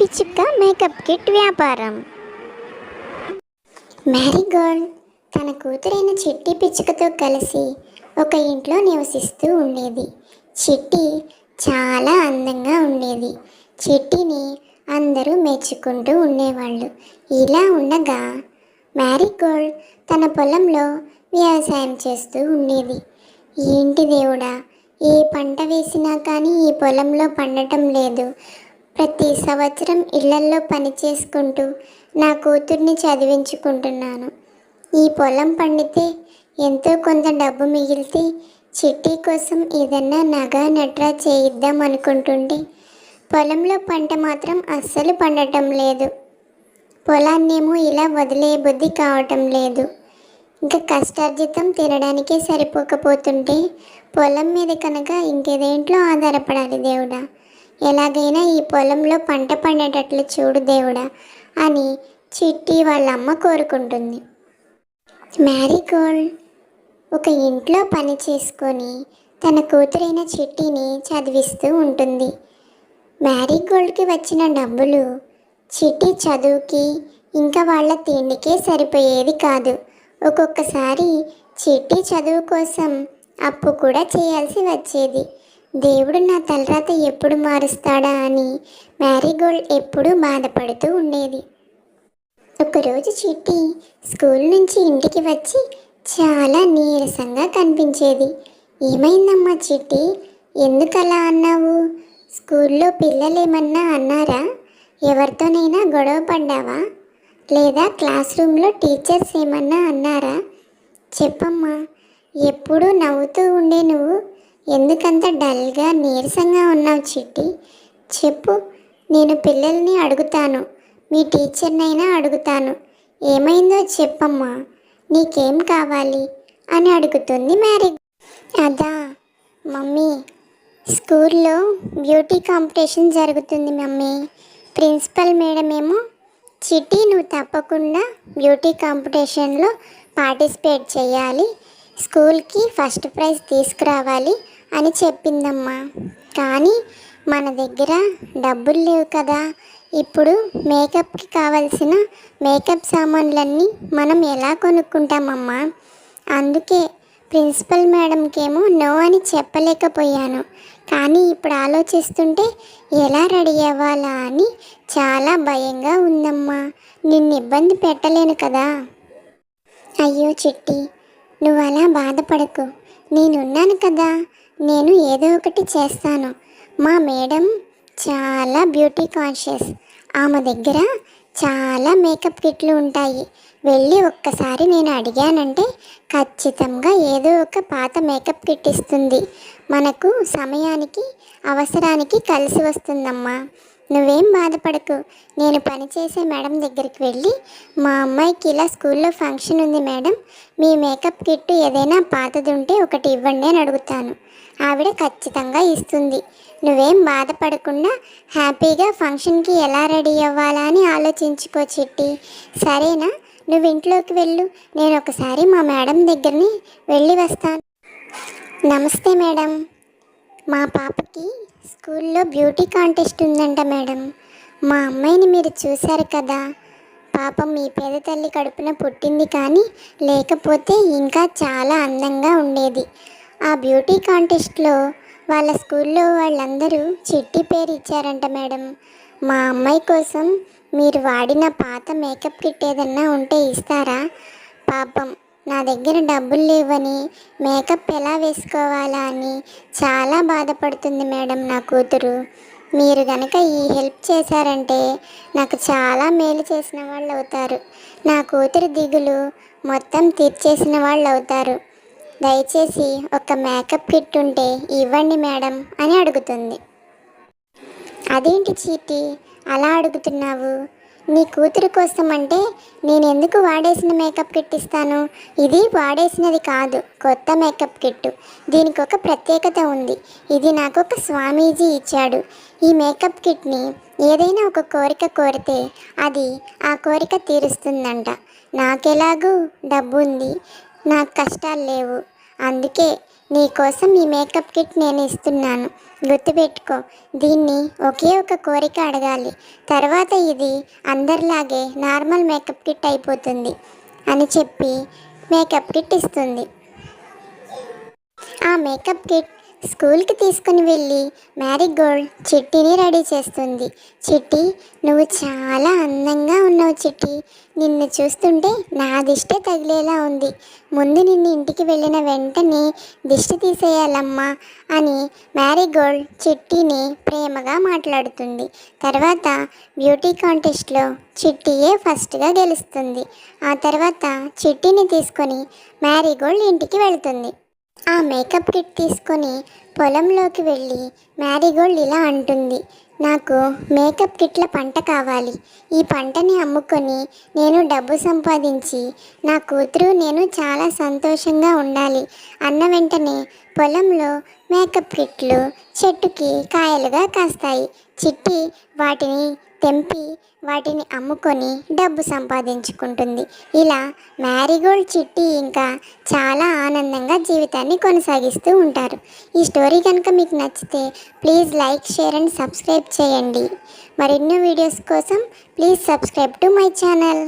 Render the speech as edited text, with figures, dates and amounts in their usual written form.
పిచ్చుక makeup kit వ్యాపారం. మ్యారీగోల్డ్ తన కూతురైన చిట్టి పిచ్చుకతో కలిసి ఒక ఇంట్లో నివసిస్తూ ఉండేది. చిట్టి చాలా అందంగా ఉండేది. చిట్టిని అందరూ మెచ్చుకుంటూ ఉండేవాళ్ళు. ఇలా ఉండగా మ్యారీగోల్డ్ తన పొలంలో వ్యవసాయం చేస్తూ ఉండేది. ఏంటి దేవుడా, ఏ పంట వేసినా కానీ ఈ పొలంలో పండటం లేదు. ప్రతి సంవత్సరం ఇళ్లల్లో పని చేసుకుంటూ నా కూతుర్ని చదివించుకుంటున్నాను. ఈ పొలం పండితే ఎంతో కొంత డబ్బు మిగిలితే చిట్టి కోసం ఏదన్నా నగ నట్రా చేయిద్దాం అనుకుంటుంటే పొలంలో పంట మాత్రం అస్సలు పండటం లేదు. పొలాన్నేమో ఇలా వదిలే బుద్ధి కావటం లేదు. ఇంకా కష్టార్జితం తినడానికే సరిపోకపోతుంటే పొలం మీద కనుక ఇంకేదేంట్లో ఆధారపడాలి దేవుడా, ఎలాగైనా ఈ పొలంలో పంట పండేటట్లు చూడు దేవుడా అని చిట్టి వాళ్ళ అమ్మ కోరుకుంటుంది. మ్యారీగోల్డ్ ఒక ఇంట్లో పని చేసుకొని తన కూతురైన చిట్టిని చదివిస్తూ ఉంటుంది. మ్యారీగోల్డ్కి వచ్చిన డబ్బులు చిట్టి చదువుకి ఇంకా వాళ్ళ తిండికే సరిపోయేది కాదు. ఒక్కొక్కసారి చిట్టి చదువు కోసం అప్పు కూడా చేయాల్సి వచ్చేది. దేవుడు నా తలరాత ఎప్పుడు మారుస్తాడా అని మ్యారీగోల్డ్ ఎప్పుడూ బాధపడుతూ ఉండేది. ఒకరోజు చిట్టి స్కూల్ నుంచి ఇంటికి వచ్చి చాలా నీరసంగా కనిపించేది. ఏమైందమ్మా చిట్టి, ఎందుకలా అన్నావు? స్కూల్లో పిల్లలు ఏమన్నా అన్నారా? ఎవరితోనైనా గొడవ పడ్డావా? లేదా క్లాస్ రూమ్లో టీచర్స్ ఏమన్నా అన్నారా? చెప్పమ్మా, ఎప్పుడూ నవ్వుతూ ఉండే నువ్వు ఎందుకంత డల్గా నీరసంగా ఉన్నావు చిట్టి? చెప్పు, నేను పిల్లల్ని అడుగుతాను, మీ టీచర్నైనా అడుగుతాను. ఏమైందో చెప్పమ్మా, నీకేం కావాలి అని అడుగుతుంది మ్యారీ. అదా మమ్మీ, స్కూల్లో బ్యూటీ కాంపిటీషన్ జరుగుతుంది మమ్మీ. ప్రిన్సిపల్ మేడం ఏమో చిట్టి నువ్వు తప్పకుండా బ్యూటీ కాంపిటీషన్లో పార్టిసిపేట్ చేయాలి, స్కూల్కి ఫస్ట్ ప్రైజ్ తీసుకురావాలి అని చెప్పిందమ్మా. కానీ మన దగ్గర డబ్బులు లేవు కదా. ఇప్పుడు మేకప్కి కావలసిన మేకప్ సామాన్లన్నీ మనం ఎలా కొనుక్కుంటామమ్మా? అందుకే ప్రిన్సిపల్ మేడంకేమో నో అని చెప్పలేకపోయాను. కానీ ఇప్పుడు ఆలోచిస్తుంటే ఎలా రెడీ అవ్వాలా అని చాలా భయంగా ఉందమ్మా. నిన్ను ఇబ్బంది పెట్టలేను కదా. అయ్యో చిట్టి, నువ్వు అలా బాధపడకు, నేనున్నాను కదా, నేను ఏదో ఒకటి చేస్తాను. మా మేడం చాలా బ్యూటీ కాన్షియస్, ఆమె దగ్గర చాలా మేకప్ కిట్లు ఉంటాయి. వెళ్ళి ఒక్కసారి నేను అడిగానంటే ఖచ్చితంగా ఏదో ఒక పాత మేకప్ కిట్ ఇస్తుంది. మనకు సమయానికి అవసరానికి కలిసి వస్తుందమ్మా. నువ్వేం బాధపడకు, నేను పనిచేసే మేడం దగ్గరికి వెళ్ళి మా అమ్మాయికి ఇలా స్కూల్లో ఫంక్షన్ ఉంది మేడం, మీ మేకప్ కిట్ ఏదైనా పాతది ఉంటే ఒకటి ఇవ్వండి అని అడుగుతాను. ఆవిడ ఖచ్చితంగా ఇస్తుంది. నువ్వేం బాధపడకుండా హ్యాపీగా ఫంక్షన్కి ఎలా రెడీ అవ్వాలా అని ఆలోచించుకో చిట్టి, సరేనా? నువ్వు ఇంట్లోకి వెళ్ళు, నేను ఒకసారి మా మేడం దగ్గరని వెళ్ళి వస్తాను. నమస్తే మేడం, మా పాపకి స్కూల్లో బ్యూటీ కాంటెస్ట్ ఉందంట మేడం. మా అమ్మాయిని మీరు చూశారు కదా, పాపం మీ పేద తల్లి కడుపున పుట్టింది, కానీ లేకపోతే ఇంకా చాలా అందంగా ఉండేది. ఆ బ్యూటీ కాంటెస్ట్లో వాళ్ళ స్కూల్లో వాళ్ళందరూ చిట్టి పేరు ఇచ్చారంట మేడం. మా అమ్మాయి కోసం మీరు వాడిన పాత మేకప్ కిట్ ఏదన్నా ఉంటే ఇస్తారా? పాపం నా దగ్గర డబ్బులు లేవని మేకప్ ఎలా వేసుకోవాలా అని చాలా బాధపడుతుంది మేడం నా కూతురు. మీరు కనుక ఈ హెల్ప్ చేశారంటే నాకు చాలా మేలు చేసిన వాళ్ళు అవుతారు. నా కూతురు దిగులు మొత్తం తీర్చేసిన వాళ్ళు అవుతారు. దయచేసి ఒక మేకప్ కిట్ ఉంటే ఇవ్వండి మేడం అని అడుగుతుంది. అదేంటి చీటి అలా అడుగుతున్నావు? నీ కూతురు కోసం అంటే నేను ఎందుకు వాడేసిన మేకప్ కిట్ ఇస్తాను? ఇది వాడేసినది కాదు, కొత్త మేకప్ కిట్. దీనికి ఒక ప్రత్యేకత ఉంది. ఇది నాకు ఒక స్వామీజీ ఇచ్చాడు. ఈ మేకప్ కిట్ని ఏదైనా ఒక కోరిక కోరితే అది ఆ కోరిక తీరుస్తుందంట. నాకెలాగూ డబ్బు ఉంది, నాకు కష్టాలు లేవు, అందుకే నీకోసం ఈ మేకప్ కిట్ నేను ఇస్తున్నాను. గుర్తుపెట్టుకో, దీన్ని ఒకే ఒక కోరిక అడగాలి, తర్వాత ఇది అందరిలాగే నార్మల్ మేకప్ కిట్ అయిపోతుంది అని చెప్పి మేకప్ కిట్ ఇస్తుంది. ఆ మేకప్ కిట్ స్కూల్కి తీసుకుని వెళ్ళి మ్యారీగోల్డ్ చిట్టిని రెడీ చేస్తుంది. చిట్టి, నువ్వు చాలా అందంగా ఉన్నావు చిట్టి, నిన్ను చూస్తుంటే నా దిష్టే తగిలేలా ఉంది. ముందు నిన్ను ఇంటికి వెళ్ళిన వెంటనే దిష్టి తీసేయాలమ్మా అని మ్యారీగోల్డ్ చిట్టిని ప్రేమగా మాట్లాడుతుంది. తర్వాత బ్యూటీ కాంటెస్ట్లో చిట్టియే ఫస్ట్గా గెలుస్తుంది. ఆ తర్వాత చిట్టిని తీసుకొని మ్యారీగోల్డ్ ఇంటికి వెళ్తుంది. ఆ మేకప్ కిట్ తీసుకొని పొలంలోకి వెళ్ళి మ్యారీగోల్డ్ ఇలా అంటుంది, నాకు మేకప్ కిట్ల పంట కావాలి. ఈ పంటని అమ్ముకొని నేను డబ్బు సంపాదించి నా కూతురు నేను చాలా సంతోషంగా ఉండాలి అన్న వెంటనే పొలంలో మేకప్ కిట్లు చెట్టుకి కాయలుగా కాస్తాయి. చిట్టి వాటిని తెంపి వాటిని అమ్ముకొని డబ్బు సంపాదించుకుంటుంది. ఇలా మ్యారీగోల్డ్ చిట్టి ఇంకా చాలా ఆనందంగా జీవితాన్ని కొనసాగిస్తూ ఉంటారు. ఈ స్టోరీ కనుక మీకు నచ్చితే please like, share and subscribe చేయండి. మరెన్నో వీడియోస్ కోసం please subscribe to my channel.